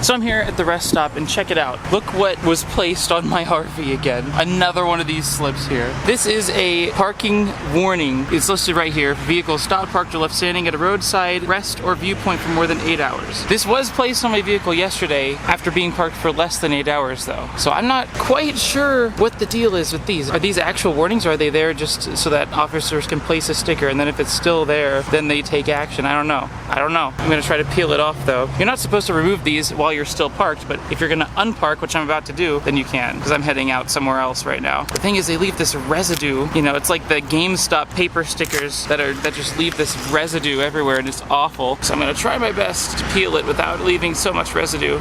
So I'm here at the rest stop and check it out. Look what was placed on my RV again. Another one of these slips here. This is a parking warning. It's listed right here. Vehicles stopped, parked, or left standing at a roadside rest or viewpoint for more than 8 hours. This was placed on my vehicle yesterday after being parked for less than 8 hours though. So I'm not quite sure what the deal is with these. Are these actual warnings or are they there just so that officers can place a sticker and then if it's still there, then they take action? I don't know. I'm gonna try to peel it off though. You're not supposed to remove these while you're still parked, but if you're gonna unpark, which I'm about to do, then you can, because I'm heading out somewhere else right now. The thing is, they leave this residue, you know, it's like the GameStop paper stickers that just leave this residue everywhere and it's awful. So I'm gonna try my best to peel it without leaving so much residue.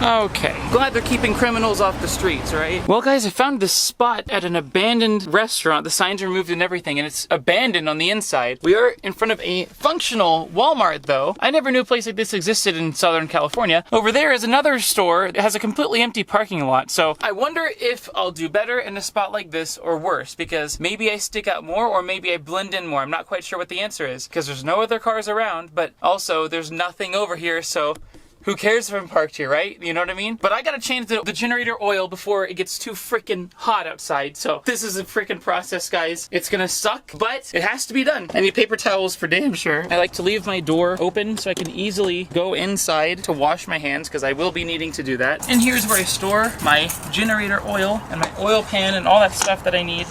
Okay, glad they're keeping criminals off the streets, right? Well guys, I found this spot at an abandoned restaurant. The signs are removed and everything, and it's abandoned on the inside. We are in front of a functional Walmart though. I never knew a place like this existed in Southern California. Over there is another store. It has a completely empty parking lot. So I wonder if I'll do better in a spot like this or worse, because maybe I stick out more or maybe I blend in more. I'm not quite sure what the answer is, because there's no other cars around, but also there's nothing over here, so who cares if I'm parked here, right? You know what I mean? But I gotta change the generator oil before it gets too freaking hot outside. So this is a freaking process, guys. It's gonna suck, but it has to be done. I need paper towels for damn sure. I like to leave my door open so I can easily go inside to wash my hands, because I will be needing to do that. And here's where I store my generator oil and my oil pan and all that stuff that I need.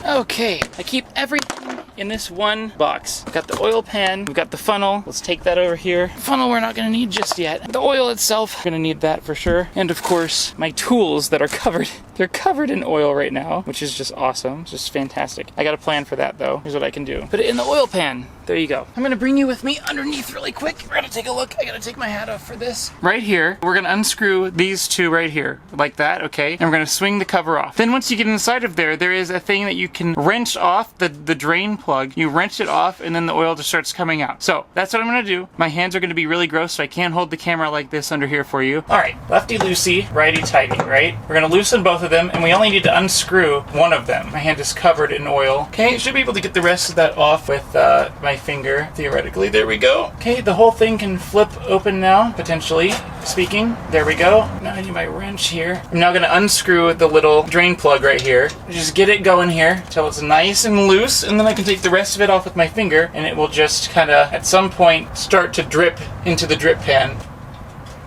Okay, I keep everything in this one box. We've got the oil pan, we've got the funnel. Let's take that over here. Funnel we're not gonna need just yet. The oil itself, we're gonna need that for sure. And of course, my tools that are covered. They're covered in oil right now, which is just awesome. It's just fantastic. I got a plan for that though. Here's what I can do. Put it in the oil pan. There you go. I'm gonna bring you with me underneath really quick. We're gonna take a look. I gotta take my hat off for this. Right here, we're gonna unscrew these two right here, like that, okay? And we're gonna swing the cover off. Then once you get inside of there, there is a thing that you can wrench off the drain plug. You wrench it off and then the oil just starts coming out. So that's what I'm gonna do. My hands are gonna be really gross, so I can't hold the camera like this under here for you. All right, lefty-loosey, righty-tighty, right? We're gonna loosen both of them and we only need to unscrew one of them. My hand is covered in oil. Okay, should be able to get the rest of that off with my finger, theoretically. There we go. Okay, the whole thing can flip open now, potentially speaking. There we go. Now I need my wrench here. I'm now gonna unscrew the little drain plug right here. Just get it going here till it's nice and loose, and then I can take the rest of it off with my finger, and it will just kinda, at some point, start to drip into the drip pan.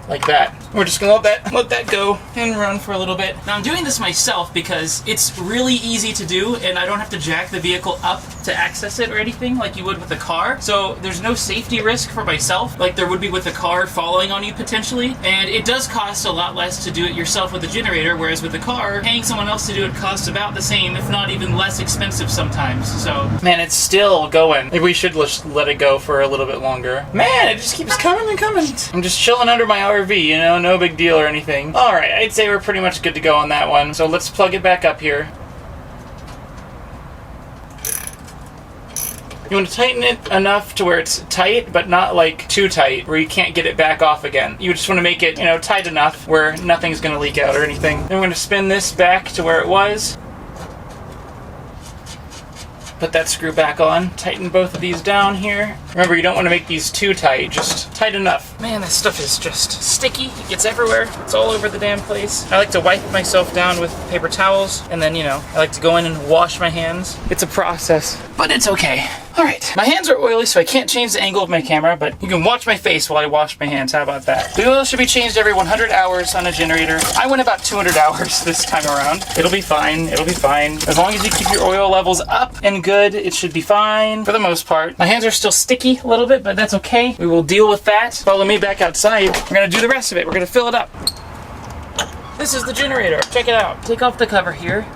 Like that. We're just gonna let that go and run for a little bit. Now I'm doing this myself because it's really easy to do and I don't have to jack the vehicle up to access it or anything like you would with a car. So there's no safety risk for myself like there would be with a car falling on you potentially. And it does cost a lot less to do it yourself with a generator, whereas with a car, paying someone else to do it costs about the same, if not even less expensive sometimes. So, man, it's still going. Maybe we should just let it go for a little bit longer. Man, it just keeps coming and coming. I'm just chilling under my RV, you know, no big deal or anything. Alright, I'd say we're pretty much good to go on that one. So let's plug it back up here. You want to tighten it enough to where it's tight, but not like too tight, where you can't get it back off again. You just want to make it, you know, tight enough where nothing's going to leak out or anything. Then we're going to spin this back to where it was. Put that screw back on. Tighten both of these down here. Remember, you don't want to make these too tight, just tight enough. Man, this stuff is just sticky. It gets everywhere. It's all over the damn place. I like to wipe myself down with paper towels, and then, you know, I like to go in and wash my hands. It's a process, but it's okay. All right, my hands are oily, so I can't change the angle of my camera, but you can watch my face while I wash my hands. How about that? The oil should be changed every 100 hours on a generator. I went about 200 hours this time around. It'll be fine. It'll be fine. As long as you keep your oil levels up and good, it should be fine for the most part. My hands are still sticky a little bit, but that's okay. We will deal with that. Follow me back outside. We're gonna do the rest of it. We're gonna fill it up. This is the generator. Check it out. Take off the cover here.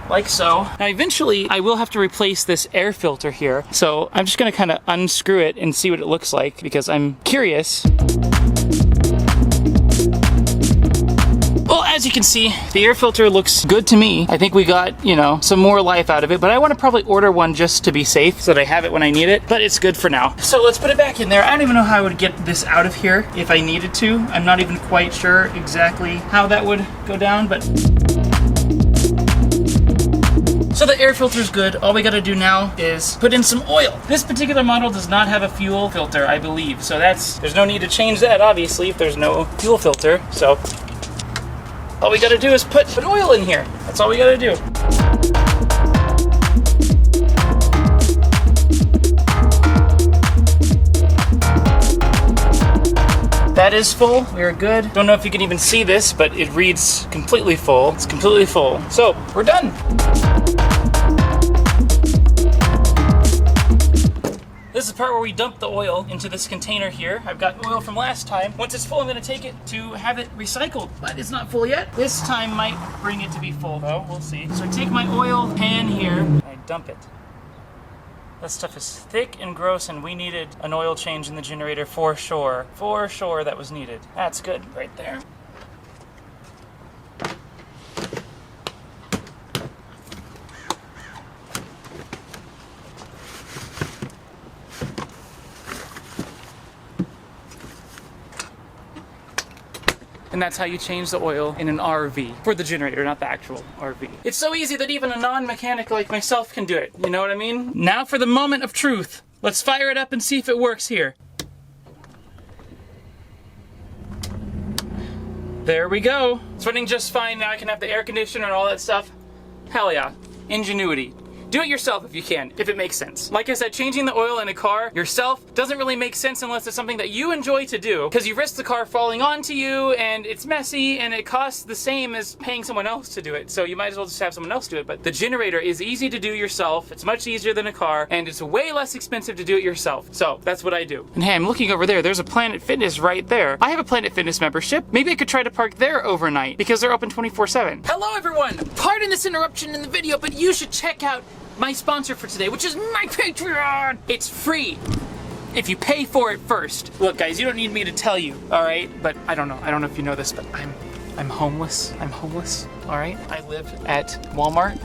Like so. Now eventually I will have to replace this air filter here. So I'm just gonna kind of unscrew it and see what it looks like because I'm curious. Well, as you can see, the air filter looks good to me. I think we got, you know, some more life out of it, but I want to probably order one just to be safe so that I have it when I need it, but it's good for now. So let's put it back in there. I don't even know how I would get this out of here if I needed to. I'm not even quite sure exactly how that would go down, but So the air filter's good. All we gotta do now is put in some oil. This particular model does not have a fuel filter, I believe. So there's no need to change that, obviously, if there's no fuel filter. So all we gotta do is put oil in here. That's all we gotta do. That is full. We are good. Don't know if you can even see this, but it reads completely full. It's completely full. So we're done. This is the part where we dump the oil into this container here. I've got oil from last time. Once it's full, I'm gonna take it to have it recycled, but it's not full yet. This time might bring it to be full though, we'll see. So I take my oil pan here, and I dump it. That stuff is thick and gross, and we needed an oil change in the generator for sure. For sure that was needed. That's good right there. And that's how you change the oil in an RV. For the generator, not the actual RV. It's so easy that even a non-mechanic like myself can do it. You know what I mean? Now for the moment of truth. Let's fire it up and see if it works here. There we go. It's running just fine. Now I can have the air conditioner and all that stuff. Hell yeah. Ingenuity. Do it yourself if you can, if it makes sense. Like I said, changing the oil in a car yourself doesn't really make sense unless it's something that you enjoy to do, because you risk the car falling onto you, and it's messy, and it costs the same as paying someone else to do it. So you might as well just have someone else do it. But the generator is easy to do yourself. It's much easier than a car, and it's way less expensive to do it yourself. So that's what I do. And hey, I'm looking over there. There's a Planet Fitness right there. I have a Planet Fitness membership. Maybe I could try to park there overnight because they're open 24/7. Hello everyone! Pardon this interruption in the video, but you should check out my sponsor for today, which is my Patreon. It's free if you pay for it first. Look guys, you don't need me to tell you, all right? But I don't know if you know this, but I'm homeless. I'm homeless, all right? I live at Walmart.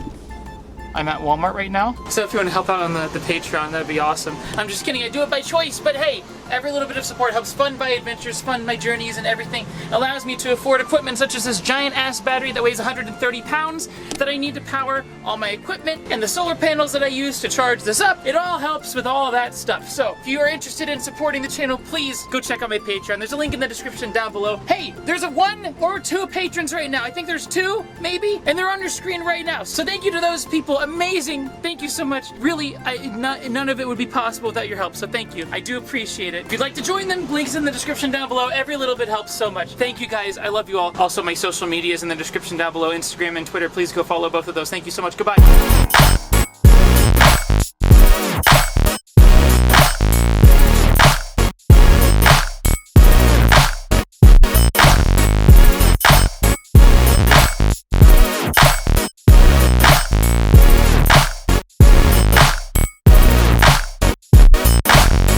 I'm at Walmart right now. So if you want to help out on the Patreon, that'd be awesome. I'm just kidding, I do it by choice, but hey, every little bit of support helps fund my adventures, fund my journeys, and everything. Allows me to afford equipment such as this giant ass battery that weighs 130 pounds that I need to power all my equipment, and the solar panels that I use to charge this up. It all helps with all that stuff. So if you are interested in supporting the channel, please go check out my Patreon. There's a link in the description down below. Hey, there's a 1 or 2 patrons right now. I think there's 2, maybe, and they're on your screen right now. So thank you to those people. Amazing. Thank you so much. Really, none of it would be possible without your help, so thank you. I do appreciate it. If you'd like to join them, links in the description down below. Every little bit helps so much. Thank you guys. I love you all. Also, my social media is in the description down below. Instagram and Twitter. Please go follow both of those. Thank you so much. Goodbye.